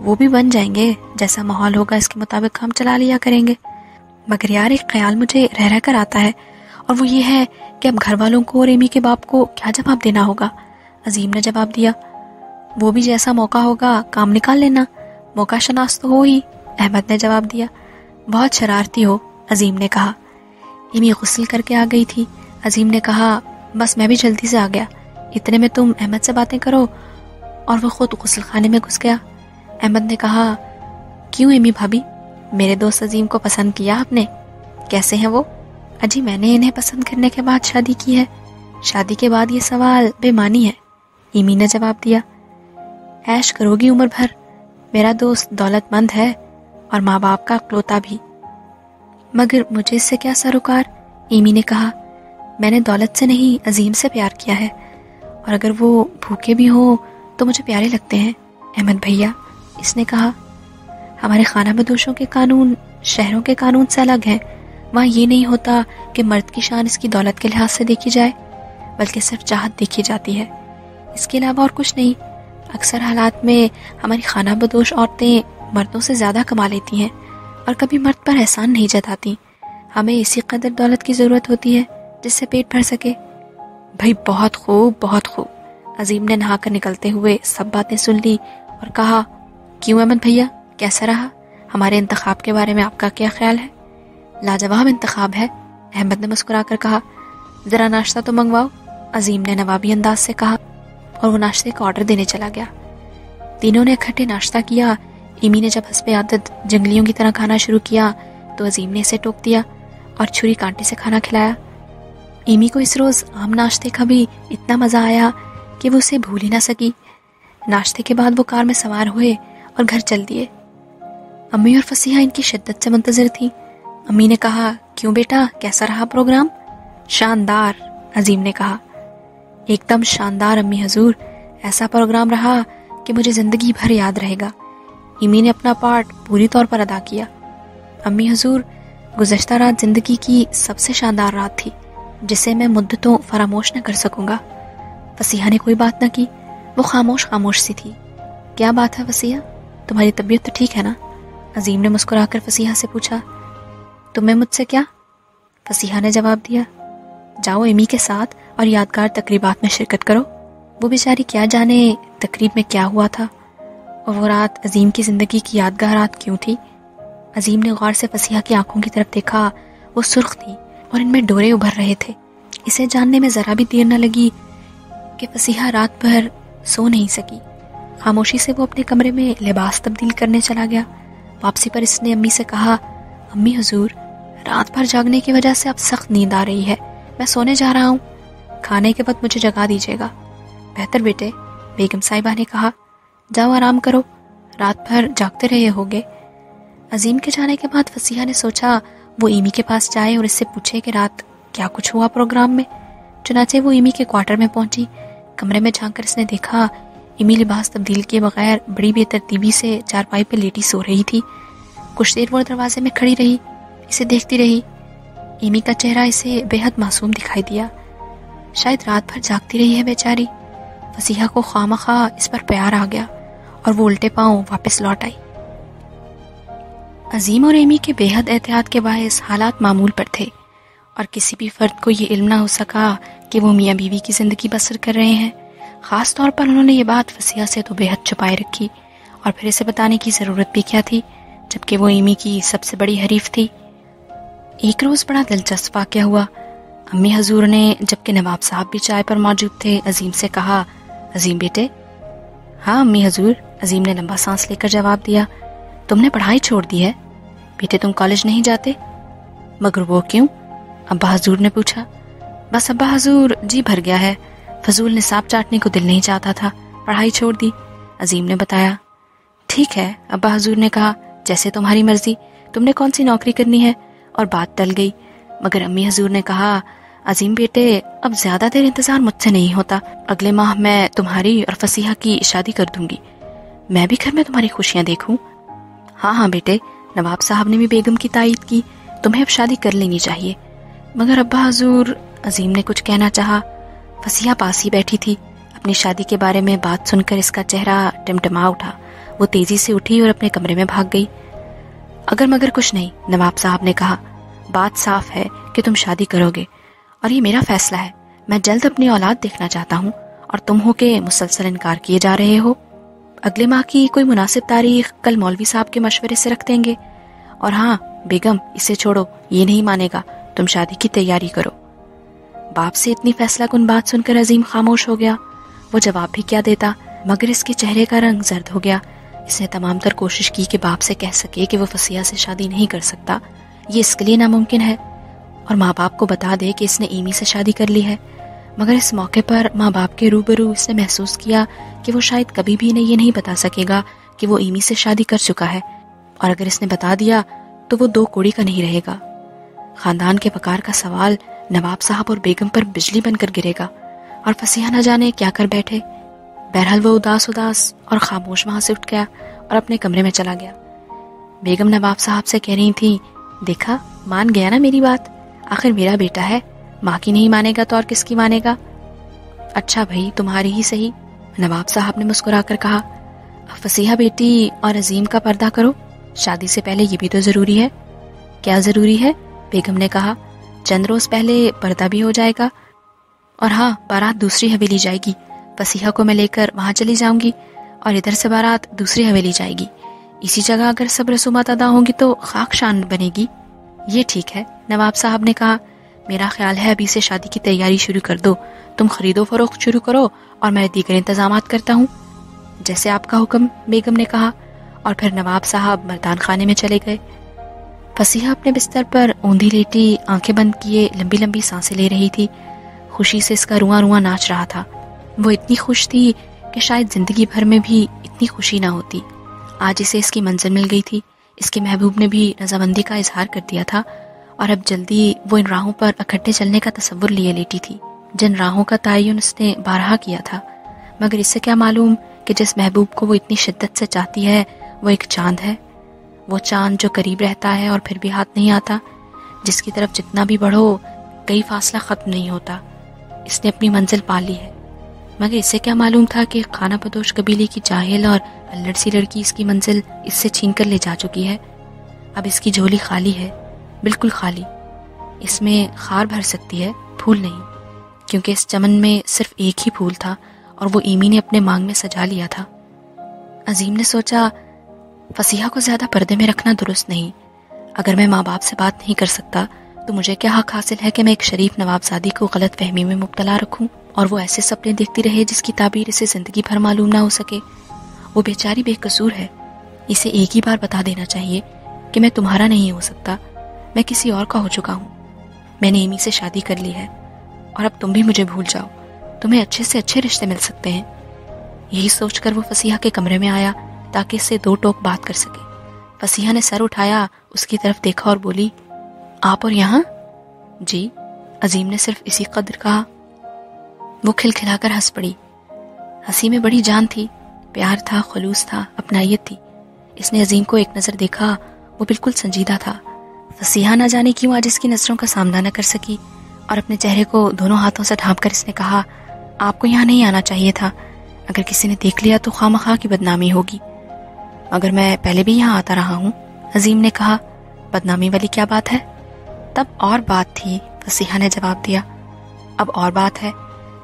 وہ بھی بن جائیں گے، جیسا ماحول ہوگا اس کے مطابق ہم چلا لیا کریں گے۔ مگر یار ایک خیال مجھے رہ رہ کر آتا ہے، اور وہ یہ ہے کہ اب گھر والوں کو اور ایمی کے باپ کو کیا جواب دینا ہوگا؟ عظیم نے جواب دیا۔ وہ بھی جیسا موقع ہوگا کام نکال لینا، موقع شناس تو ہو ہی، احمد نے جواب دیا۔ بہت شرارتی ہو، عظیم نے کہا۔ ایمی غسل کر کے آ گئی تھی۔ عظیم نے کہا، بس میں بھی جلدی سے آ گیا، اتنے میں تم احمد سے باتیں کرو، اور وہ خود غسل خانے میں گھس گیا۔ احمد نے کہا، کیوں ایمی بھابھی، میرے دوست عظیم کو پسند کیا آپ نے؟ کیسے ہیں وہ؟ اجی میں نے انہیں پسند کرنے کے بعد شادی کی ہے، شادی کے بعد یہ سوال بے معنی ہے، ایمی نے جواب دیا۔ عیش کرو گی عمر بھر، میرا دوست دولت مند ہے اور ماں باپ کا اکلوتا بھی۔ مگر مجھے اس سے کیا سروکار؟ ایمی نے کہا۔ میں نے دولت سے نہیں عظیم سے پیار کیا ہے، اور اگر وہ بھوکے بھی ہوں تو مجھے پیارے لگتے ہیں احمد بھیا، اس نے کہا۔ ہمارے خانہ بدوشوں کے قانون شہروں کے قانون سے الگ ہیں، وہاں یہ نہیں ہوتا کہ مرد کی شان اس کی دولت کے لحاظ سے دیکھی جائے، بلکہ صرف چاہت دیکھی جاتی ہے، اس کے علاوہ اور کچھ نہیں۔ اکثر حالات میں ہماری خانہ بدوش عورتیں مردوں سے زیادہ کما لیتی ہیں اور کبھی مرد پر احسان نہیں جتاتی۔ ہمیں اسی قدر دولت کی ضرورت ہوتی ہے جس سے پیٹ بھر سکے۔ بھائی بہت خوب، بہت خوب، عظیم نے نہا کر نکلتے ہوئے سب باتیں سن لی اور کہا، کیوں احمد بھیا، کیسا رہا؟ ہمارے انتخاب کے بارے میں آپ کا کیا خیال ہے؟ لاجواب انتخاب ہے، احمد نے مسکرا کر کہا۔ ذرا ناشتہ تو منگواؤ، عظیم نے نوابی انداز سے کہا، اور وہ ناشتے کا آرڈر دینے چلا گیا۔ تینوں نے اکٹھے ناشتہ کیا۔ ایمی نے جب حسب عادت جنگلیوں کی طرح کھانا شروع کیا تو عظیم نے اسے ٹوک دیا اور چھری کانٹے سے کھانا کھلایا۔ ایمی کو اس روز عام ناشتے کا بھی اتنا مزہ آیا کہ وہ اسے بھول ہی نہ سکی۔ ناشتے کے بعد وہ کار میں سوار ہوئے اور گھر چل دیے۔ امی اور فصیحہ ان کی شدت سے منتظر تھیں۔ امی نے کہا کیوں بیٹا کیسا رہا پروگرام؟ شاندار، عظیم نے کہا، ایک دم شاندار امی حضور، ایسا پروگرام رہا کہ مجھے زندگی بھر یاد رہے گا۔ ایمی نے اپنا پارٹ پوری طور پر ادا کیا۔ امی حضور، گزشتہ رات زندگی کی سب سے شاندار رات تھی جسے میں مدتوں فراموش نہ کر سکوں گا۔ فصیحہ نے کوئی بات نہ کی، وہ خاموش سی تھی۔ کیا بات ہے فصیحہ، تمہاری طبیعت تو ٹھیک ہے نا؟ عظیم نے مسکرا کر فصیحہ سے پوچھا۔ تمہیں مجھ سے کیا؟ فصیحہ نے جواب دیا، جاؤ ایمی کے ساتھ اور یادگار تقریبات میں شرکت کرو۔ وہ بیچاری کیا جانے تقریب میں کیا ہوا تھا، اور وہ رات عظیم کی زندگی کی یادگار رات کیوں تھی؟ عظیم نے غور سے فصیحہ کی آنکھوں کی طرف دیکھا، وہ سرخ تھی اور ان میں ڈورے ابھر رہے تھے۔ اسے جاننے میں ذرا بھی دیر نہ لگی کہ فصیحہ رات بھر سو نہیں سکی۔ خاموشی سے وہ اپنے کمرے میں لباس تبدیل کرنے چلا گیا۔ واپسی پر اس نے امی سے کہا، امی حضور، رات بھر جاگنے کی وجہ سے اب سخت نیند آ رہی ہے، میں سونے جا رہا ہوں، کھانے کے وقت مجھے جگا دیجیے گا۔ بہتر بیٹے، بیگم صاحبہ نے کہا، جاؤ آرام کرو، رات بھر جاگتے رہے ہوگے۔ عظیم کے جانے کے بعد فصیحہ نے سوچا وہ ایمی کے پاس جائے اور اس سے پوچھے کہ رات کیا کچھ ہوا پروگرام میں۔ چنانچہ وہ ایمی کے کوارٹر میں پہنچی۔ کمرے میں جھانک کر اس نے دیکھا ایمی لباس تبدیل کیے بغیر بڑی بے ترتیبی سے چارپائی پہ لیٹی سو رہی تھی۔ کچھ دیر وہ دروازے میں کھڑی رہی، اسے دیکھتی رہی۔ ایمی کا چہرہ اسے بے حد معصوم دکھائی دیا، شاید رات بھر جاگتی رہی ہے بیچاری۔ فصیحہ کو خواہ اس پر پیار آ گیا اور وہ الٹے پاؤں واپس لوٹ آئی۔ عظیم اور ایمی کے بے حد احتیاط کے باعث حالات معمول پر تھے، اور کسی بھی فرد کو یہ علم نہ ہو سکا کہ وہ میاں بیوی کی زندگی بسر کر رہے ہیں۔ خاص طور پر انہوں نے یہ بات فصیحہ سے تو بے حد چھپائے رکھی، اور پھر اسے بتانے کی ضرورت بھی کیا تھی جبکہ وہ ایمی کی سب سے بڑی حریف تھی۔ ایک روز بڑا دلچسپ واقعہ ہوا۔ امی حضور نے، جبکہ نواب صاحب بھی چائے پر موجود تھے، عظیم سے کہا، عظیم بیٹے۔ ہاں امی حضور، عظیم نے لمبا سانس لے کر جواب دیا، تم نے پڑھائی چھوڑ دی ہے بیٹے، تم کالج نہیں جاتے؟ مگر وہ کیوں؟ ابا حضور نے پوچھا۔ بس ابا حضور، جی بھر گیا ہے، فضول نصاب چاٹنے کو دل نہیں چاہتا تھا، پڑھائی چھوڑ دی، عظیم نے بتایا۔ ٹھیک ہے، ابا حضور نے کہا، جیسے تمہاری مرضی، تم نے کون سی نوکری کرنی ہے؟ اور بات ٹل گئی۔ مگر امی حضور نے کہا، عظیم بیٹے، اب زیادہ دیر انتظار مجھ سے نہیں ہوتا، اگلے ماہ میں تمہاری اور فصیحہ کی شادی کر دوں گی، میں بھی گھر میں تمہاری خوشیاں دیکھوں۔ ہاں بیٹے، نواب صاحب نے بھی بیگم کی تائید کی، تمہیں اب شادی کر لینی چاہیے۔ مگر ابا حضور، عظیم نے کچھ کہنا چاہا۔ فصیحہ پاس ہی بیٹھی تھی۔ اپنی شادی کے بارے میں بات سن کر اس کا چہرہ ٹمٹما اٹھا۔ وہ تیزی سے اٹھی اور اپنے کمرے میں بھاگ گئی۔ اگر مگر کچھ نہیں، نواب صاحب نے کہا، بات صاف ہے کہ تم شادی کرو گے، اور یہ میرا فیصلہ ہے۔ میں جلد اپنی اولاد دیکھنا چاہتا ہوں، اور تم ہو کہ مسلسل انکار کیے جا رہے ہو۔ اگلے ماہ کی کوئی مناسب تاریخ کل مولوی صاحب کے مشورے سے رکھ دیں گے۔ اور ہاں بیگم، اسے چھوڑو، یہ نہیں مانے گا، تم شادی کی تیاری کرو۔ باپ سے اتنی فیصلہ کن بات سن کر عظیم خاموش ہو گیا۔ وہ جواب بھی کیا دیتا، مگر اس کے چہرے کا رنگ زرد ہو گیا۔ اس نے تمام تر کوشش کی کہ باپ سے کہہ سکے کہ وہ فصیحہ سے شادی نہیں کر سکتا، یہ اس کے لیے ناممکن ہے، اور ماں باپ کو بتا دے کہ اس نے ایمی سے شادی کر لی ہے۔ مگر اس موقع پر ماں باپ کے روبرو اس نے محسوس کیا کہ وہ شاید کبھی بھی انہیں یہ نہیں بتا سکے گا کہ وہ ایمی سے شادی کر چکا ہے، اور اگر اس نے بتا دیا تو وہ دو کوڑی کا نہیں رہے گا۔ خاندان کے وقار کا سوال نواب صاحب اور بیگم پر بجلی بن کر گرے گا، اور فصیحہ نہ جانے کیا کر بیٹھے۔ بہرحال وہ اداس اور خاموش وہاں سے اٹھ گیا اور اپنے کمرے میں چلا گیا۔ بیگم نواب صاحب سے کہہ رہی تھی، دیکھا، مان گیا نا میری بات، آخر میرا بیٹا ہے، ماں کی نہیں مانے گا تو اور کس کی مانے گا؟ اچھا بھائی، تمہاری ہی صحیح، نواب صاحب نے مسکرا کر کہا۔ فصیحہ بیٹی اور عظیم کا پردہ کرو، شادی سے پہلے یہ بھی تو ضروری ہے۔ کیا ضروری ہے؟ بیگم نے کہا، چند روز پہلے پردہ بھی ہو جائے گا، اور ہاں، بارات دوسری حویلی جائے گی، فصیحہ کو میں لے کر وہاں چلی جاؤں گی، اور ادھر سے بارات دوسری حویلی جائے گی۔ اسی جگہ اگر سب رسومات ادا ہوں گی تو خاک شان بنے گی۔ یہ ٹھیک ہے، نواب صاحب نے کہا، میرا خیال ہے ابھی سے شادی کی تیاری شروع کر دو، تم خرید و فروخت شروع کرو اور میں دیگر انتظامات کرتا ہوں۔ جیسے آپ کا حکم، بیگم نے کہا، اور پھر نواب صاحب مردان خانے میں چلے گئے۔ فصیحہ اپنے بستر پر اوندھی لیٹی، آنکھیں بند کیے لمبی لمبی سانسیں لے رہی تھی۔ خوشی سے اس کا رواں رواں ناچ رہا تھا۔ وہ اتنی خوش تھی کہ شاید زندگی بھر میں بھی اتنی خوشی نہ ہوتی۔ آج اسے اس کی منزل مل گئی تھی، اس کے محبوب نے بھی رضامندی کا اظہار کر دیا تھا اور اب جلدی وہ ان راہوں پر اکٹھے چلنے کا تصور لیے لیٹی تھی جن راہوں کا تعین اس نے بارہا کیا تھا، مگر اس سے کیا معلوم کہ جس محبوب کو وہ اتنی شدت سے چاہتی ہے وہ ایک چاند ہے، وہ چاند جو قریب رہتا ہے اور پھر بھی ہاتھ نہیں آتا، جس کی طرف جتنا بھی بڑھو کئی فاصلہ ختم نہیں ہوتا۔ اس نے اپنی منزل پا لی ہے، مگر اسے کیا معلوم تھا کہ خانہ بدوش قبیلے کی جاہل اور الڑ سی لڑکی اس کی منزل اس سے چھین کر لے جا چکی ہے۔ اب اس کی جھولی خالی ہے، بالکل خالی۔ اس میں خار بھر سکتی ہے، پھول نہیں، کیونکہ اس چمن میں صرف ایک ہی پھول تھا اور وہ ایمی نے اپنے مانگ میں سجا لیا تھا۔ عظیم نے سوچا فصیحہ کو زیادہ پردے میں رکھنا درست نہیں۔ اگر میں ماں باپ سے بات نہیں کر سکتا تو مجھے کیا حق حاصل ہے کہ میں ایک شریف نوابزادی کو غلط فہمی میں مبتلا رکھوں اور وہ ایسے سپنے دیکھتی رہے جس کی تعبیر اسے زندگی بھر معلوم نہ ہو سکے۔ وہ بیچاری بے قصور ہے، اسے ایک ہی بار بتا دینا چاہیے کہ میں تمہارا نہیں ہو سکتا، میں کسی اور کا ہو چکا ہوں، میں نے ایمی سے شادی کر لی ہے اور اب تم بھی مجھے بھول جاؤ، تمہیں اچھے سے اچھے رشتے مل سکتے ہیں۔ یہی سوچ کر وہ فصیحہ کے کمرے میں آیا تاکہ اس سے دو ٹوک بات کر سکے۔ فصیحہ نے سر اٹھایا، اس کی طرف دیکھا اور بولی، آپ اور یہاں؟ جی، عظیم نے صرف اسی قدر کہا۔ وہ کھلکھلا کر ہنس پڑی، ہنسی میں بڑی جان تھی، پیار تھا، خلوص تھا، اپنائیت تھی۔ اس نے عظیم کو ایک نظر دیکھا، وہ بالکل سنجیدہ تھا۔ فصیحہ نہ جانے کیوں آج اس کی نظروں کا سامنا نہ کر سکی اور اپنے چہرے کو دونوں ہاتھوں سے ڈھانپ کر اس نے کہا، آپ کو یہاں نہیں آنا چاہیے تھا، اگر کسی نے دیکھ لیا تو خواہ کی بدنامی ہوگی۔ مگر میں پہلے بھی یہاں آتا رہا ہوں، عظیم نے کہا۔ بدنامی والی کیا بات ہے؟ تب اور بات تھی، فصیحہ نے جواب دیا۔ اب اور بات ہے،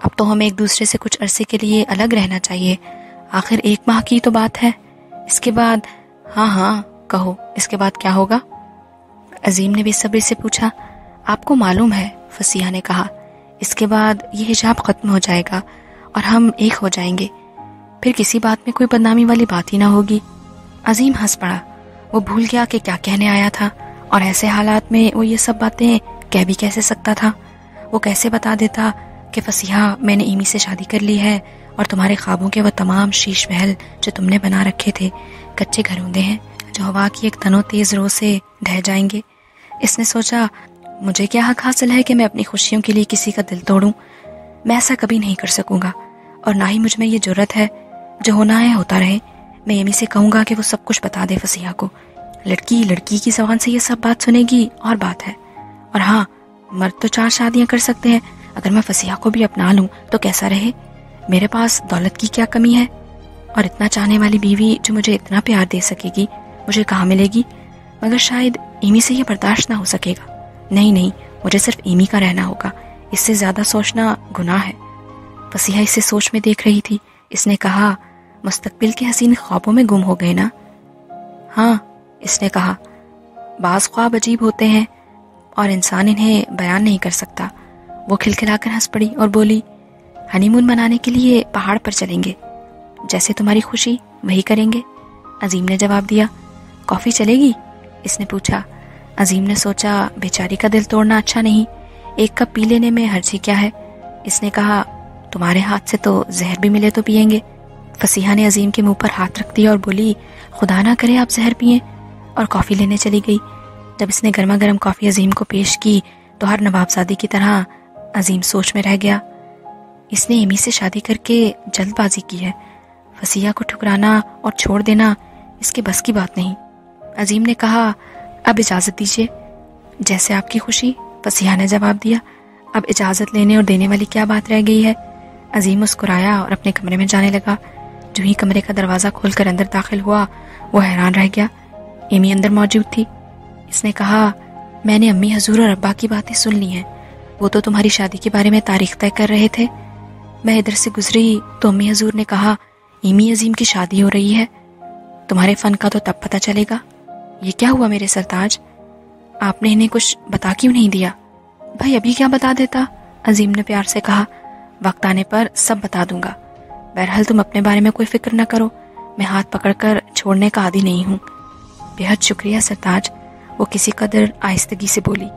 اب تو ہمیں ایک دوسرے سے کچھ عرصے کے لیے الگ رہنا چاہیے، آخر 1 ماہ کی تو بات ہے، اس کے بعد… ہاں کہو، اس کے بعد کیا ہوگا؟ عظیم نے بے صبری سے پوچھا۔ آپ کو معلوم ہے، فصیحہ نے کہا، اس کے بعد یہ حجاب ختم ہو جائے گا اور ہم ایک ہو جائیں گے، پھر کسی بات میں کوئی بدنامی والی بات ہی نہ ہوگی۔ عظیم ہنس پڑا، وہ بھول گیا کہ کیا کہنے آیا تھا اور ایسے حالات میں وہ یہ سب باتیں کہہ بھی کیسے سکتا تھا۔ وہ کیسے بتا دیتا کہ فصیحہ، میں نے ایمی سے شادی کر لی ہے اور تمہارے خوابوں کے وہ تمام شیش محل جو تم نے بنا رکھے تھے کچے گھروندے ہیں جو ہوا کی ایک تنو تیز رو سے ڈھہ جائیں گے۔ اس نے سوچا، مجھے کیا حق حاصل ہے کہ میں اپنی خوشیوں کے لیے کسی کا دل توڑوں؟ میں ایسا کبھی نہیں کر سکوں گا اور نہ ہی مجھ میں یہ جرت ہے۔ جو ہونا ہے ہوتا رہے، میں ایمی سے کہوں گا کہ وہ سب کچھ بتا دے فصیحہ کو۔ لڑکی کی زبان سے یہ سب بات سنے گی اور بات ہے، اور ہاں، مرد تو 4 شادیاں کر سکتے ہیں، اگر میں فصیحہ کو بھی اپنا لوں تو کیسا رہے؟ میرے پاس دولت کی کیا کمی ہے؟ اور اتنا چاہنے والی بیوی جو مجھے اتنا پیار دے سکے گی مجھے کہاں ملے گی؟ مگر شاید ایمی سے یہ برداشت نہ ہو سکے گا۔ نہیں، مجھے صرف ایمی کا رہنا ہوگا، اس سے زیادہ سوچنا گناہ ہے۔ فصیحہ اسے سوچ میں دیکھ رہی تھی۔ اس نے کہا، مستقبل کے حسین خوابوں میں گم ہو گئے نا؟ ہاں، اس نے کہا، بعض خواب عجیب ہوتے ہیں اور انسان انہیں بیان نہیں کر سکتا۔ وہ کھلکھلا کر ہنس پڑی اور بولی، ہنی مون منانے کے لیے پہاڑ پر چلیں گے، جیسے تمہاری خوشی وہی کریں گے۔ عظیم نے جواب دیا۔ کافی چلے گی؟ اس نے پوچھا۔ عظیم نے سوچا، بیچاری کا دل توڑنا اچھا نہیں، 1 کپ پی لینے میں حرج کیا ہے۔ اس نے کہا، تمہارے ہاتھ سے تو زہر بھی ملے تو پیئیں گے۔ فصیحہ نے عظیم کے منہ پر ہاتھ رکھ دیا اور بولی، خدا نہ کرے آپ زہر پئیں، اور کافی لینے چلی گئی۔ جب اس نے گرما گرم کافی عظیم کو پیش کی تو ہر نوابزادی کی طرح عظیم سوچ میں رہ گیا۔ اس نے ایمی سے شادی کر کے جلد بازی کی ہے، فصیحہ کو ٹھکرانا اور چھوڑ دینا اس کے بس کی بات نہیں۔ عظیم نے کہا، اب اجازت دیجیے۔ جیسے آپ کی خوشی، فصیحہ نے جواب دیا۔ اب اجازت لینے اور دینے والی کیا بات رہ گئی ہے؟ عظیم مسکرایا اور اپنے کمرے میں جانے لگا۔ جو ہی کمرے کا دروازہ کھول کر اندر داخل ہوا، وہ حیران رہ گیا، ایمی اندر موجود تھی۔ اس نے کہا، میں نے امی حضور اور ابا کی باتیں سن لی ہیں، وہ تو تمہاری شادی کے بارے میں تاریخ طے کر رہے تھے۔ میں ادھر سے گزری تو امی حضور نے کہا، ایمی عظیم کی شادی ہو رہی ہے، تمہارے فن کا تو تب پتہ چلے گا۔ یہ کیا ہوا میرے سرتاج، آپ نے انہیں کچھ بتا کیوں نہیں دیا؟ بھائی ابھی کیا بتا دیتا، عظیم نے پیار سے کہا، وقت آنے پر سب بتا دوں گا۔ بہرحال تم اپنے بارے میں کوئی فکر نہ کرو، میں ہاتھ پکڑ کر چھوڑنے کا عادی نہیں ہوں۔ بے حد شکریہ سرتاج، وہ کسی قدر آہستگی سے بولی۔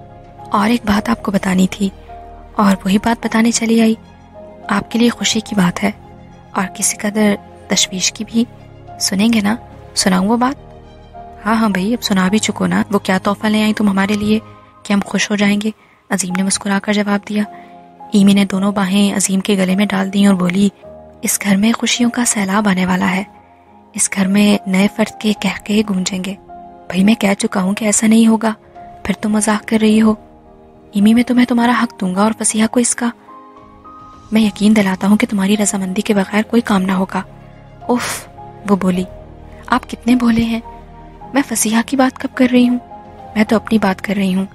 اور ایک بات آپ کو بتانی تھی، اور وہی بات بتانے چلی آئی۔ آپ کے لیے خوشی کی بات ہے اور کسی قدر تشویش کی بھی، سنیں گے نا؟ سناؤں وہ بات؟ ہاں ہاں بھائی، اب سنا بھی چکو نا، وہ کیا تحفہ لے آئی تم ہمارے لیے کہ ہم خوش ہو جائیں گے؟ عظیم نے مسکرا کر جواب دیا۔ ایمی نے دونوں باہیں عظیم کے گلے میں ڈال دیں اور بولی، اس گھر میں خوشیوں کا سیلاب آنے والا ہے، اس گھر میں نئے فرد کے قہقہے گونجیں گے۔ بھائی میں کہہ چکا ہوں کہ ایسا نہیں ہوگا، پھر تم مذاق کر رہی ہو۔ ایمی میں تمہیں تمہارا حق دوں گا اور فصیحہ کو اس کا۔ میں یقین دلاتا ہوں کہ تمہاری رضامندی کے بغیر کوئی کام نہ ہوگا۔ اف، وہ بولی، آپ کتنے بھولے ہیں، میں فصیحہ کی بات کب کر رہی ہوں، میں تو اپنی بات کر رہی ہوں۔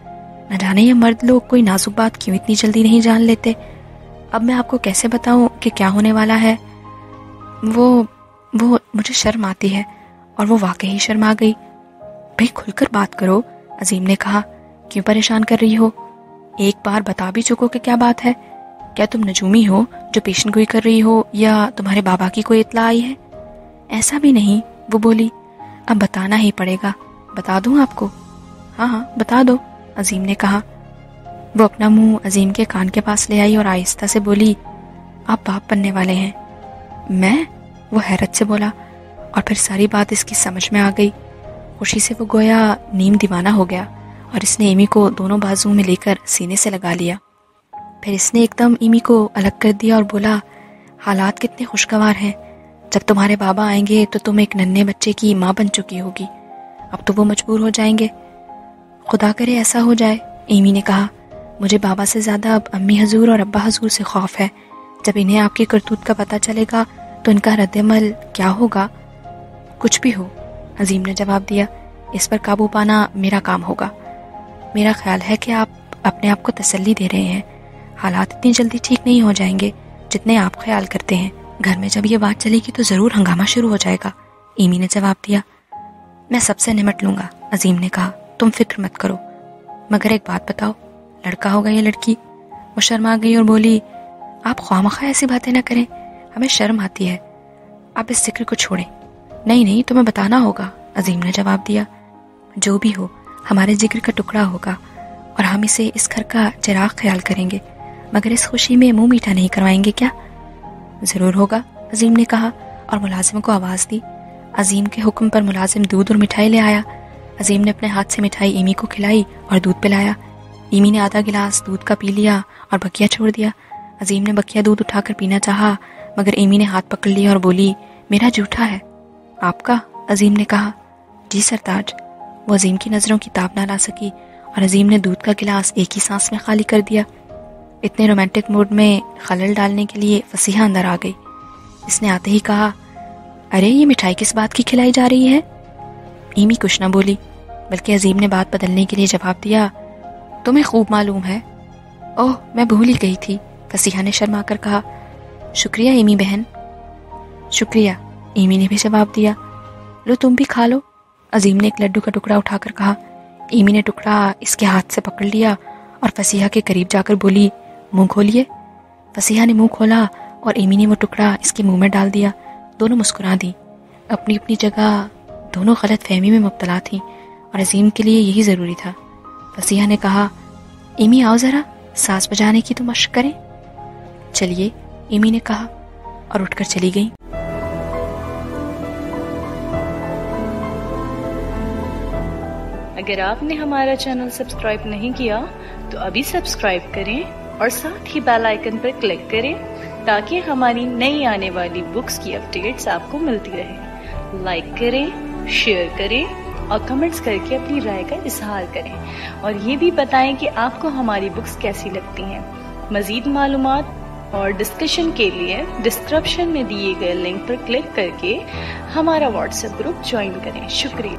نہ جانے یہ مرد لوگ کوئی نازک بات کیوں اتنی جلدی نہیں جان لیتے۔ اب میں آپ کو کیسے بتاؤں کہ کیا ہونے والا ہے؟ وہ مجھے شرم آتی ہے، اور وہ واقعی شرم آ گئی۔ بھئی کھل کر بات کرو، عظیم نے کہا، کیوں پریشان کر رہی ہو؟ ایک بار بتا بھی چکو کہ کیا بات ہے۔ کیا تم نجومی ہو جو پیشن گوئی کر رہی ہو، یا تمہارے بابا کی کوئی اطلاع آئی ہے؟ ایسا بھی نہیں، وہ بولی، اب بتانا ہی پڑے گا، بتا دوں آپ کو؟ ہاں ہاں بتا دو، عظیم نے کہا۔ وہ اپنا منہ عظیم کے کان کے پاس لے آئی اور آہستہ سے بولی، آپ باپ بننے والے ہیں۔ میں؟ وہ حیرت سے بولا، اور پھر ساری بات اس کی سمجھ میں آ گئی۔ خوشی سے وہ گویا نیم دیوانہ ہو گیا، اور اس نے ایمی کو دونوں بازوں میں لے کر سینے سے لگا لیا۔ پھر اس نے ایک دم ایمی کو الگ کر دیا اور بولا، حالات کتنے خوشگوار ہیں، جب تمہارے بابا آئیں گے تو تم ایک ننھے بچے کی ماں بن چکی ہوگی، اب تو وہ مجبور ہو جائیں گے۔ خدا کرے ایسا ہو جائے، ایمی نے کہا۔ مجھے بابا سے زیادہ اب امی حضور اور ابا حضور سے خوف ہے، جب انہیں آپ کی کرتوت کا پتہ چلے گا تو ان کا رد عمل کیا ہوگا؟ کچھ بھی ہو، عظیم نے جواب دیا، اس پر قابو پانا میرا کام ہوگا۔ میرا خیال ہے کہ آپ اپنے آپ کو تسلی دے رہے ہیں، حالات اتنی جلدی ٹھیک نہیں ہو جائیں گے جتنے آپ خیال کرتے ہیں۔ گھر میں جب یہ بات چلے گی تو ضرور ہنگامہ شروع ہو جائے گا، ایمی نے جواب دیا۔ میں سب سے نمٹ لوں گا، عظیم نے کہا، تم فکر مت کرو۔ مگر ایک بات بتاؤ، لڑکا ہوگا یا لڑکی؟ وہ شرما گئی اور بولی، آپ خواہ مخواہ ایسی باتیں نہ کریں، ہمیں شرم آتی ہے، آپ اس ذکر کو چھوڑیں۔ نہیں تمہیں بتانا ہوگا، عظیم نے جواب دیا۔ جو بھی ہو، ہمارے ذکر کا ٹکڑا ہوگا، اور ہم اسے اس گھر کا چراغ خیال کریں گے، مگر اس خوشی میں منہ میٹھا نہیں کروائیں گے کیا؟ ضرور ہوگا، عظیم نے کہا، اور ملازم کو آواز دی۔ عظیم کے حکم پر ملازم دودھ اور مٹھائی لے آیا۔ عظیم نے اپنے ہاتھ سے مٹھائی ایمی کو کھلائی اور دودھ پلایا۔ ایمی نے آدھا گلاس دودھ کا پی لیا اور بقیہ چھوڑ دیا۔ عظیم نے بقیہ دودھ اٹھا کر پینا چاہا، مگر ایمی نے ہاتھ پکڑ لیا اور بولی، میرا جھوٹا ہے۔ آپ کا؟ عظیم نے کہا۔ جی سرتاج۔ وہ عظیم کی نظروں کی تاب نہ لا سکی، اور عظیم نے دودھ کا گلاس ایک ہی سانس میں خالی کر دیا۔ اتنے رومانٹک موڈ میں خلل ڈالنے کے لیے فصیحہ اندر آ گئی۔ اس نے آتے ہی کہا، ارے یہ مٹھائی کس بات کی کھلائی جا رہی ہے؟ ایمی کچھ نہ بولی، بلکہ عظیم نے بات بدلنے کے لیے جواب دیا، تمہیں خوب معلوم ہے۔ اوہ میں بھول ہی گئی تھی، فصیحہ نے شرما کر کہا۔ شکریہ ایمی بہن۔ شکریہ، ایمی نے بھی جواب دیا۔ لو تم بھی کھا لو، عظیم نے ایک لڈو کا ٹکڑا اٹھا کر کہا۔ ایمی نے ٹکڑا اس کے ہاتھ سے پکڑ لیا اور فصیحہ کے قریب جا کر بولی، منہ کھولیے۔ فصیحہ نے منہ کھولا اور ایمی نے وہ ٹکڑا اس کے منہ میں ڈال دیا۔ دونوں مسکرا دیں، اپنی اپنی جگہ دونوں غلط فہمی میں مبتلا تھیں، اور عظیم کے لیے یہی ضروری تھا۔ فصیحہ نے کہا، ایمی آؤ ذرا سانس بجانے کی تو مشق کریں۔ چلیے، ایمی نے کہا اور اٹھ کر چلی گئی۔ اگر آپ نے ہمارا چینل سبسکرائب نہیں کیا تو ابھی سبسکرائب کریں اور ساتھ ہی بیل آئیکن پر کلک کریں تاکہ ہماری نئی آنے والی بکس کی اپڈیٹس آپ کو ملتی رہیں۔ لائک کریں، شیئر کریں اور کمنٹس کر کے اپنی رائے کا اظہار کریں، اور یہ بھی بتائیں کہ آپ کو ہماری بکس کیسی لگتی ہیں۔ مزید معلومات اور ڈسکشن کے لیے ڈسکرپشن میں دیے گئے لنک پر کلک کر کے ہمارا واٹس ایپ گروپ جوائن کریں۔ شکریہ۔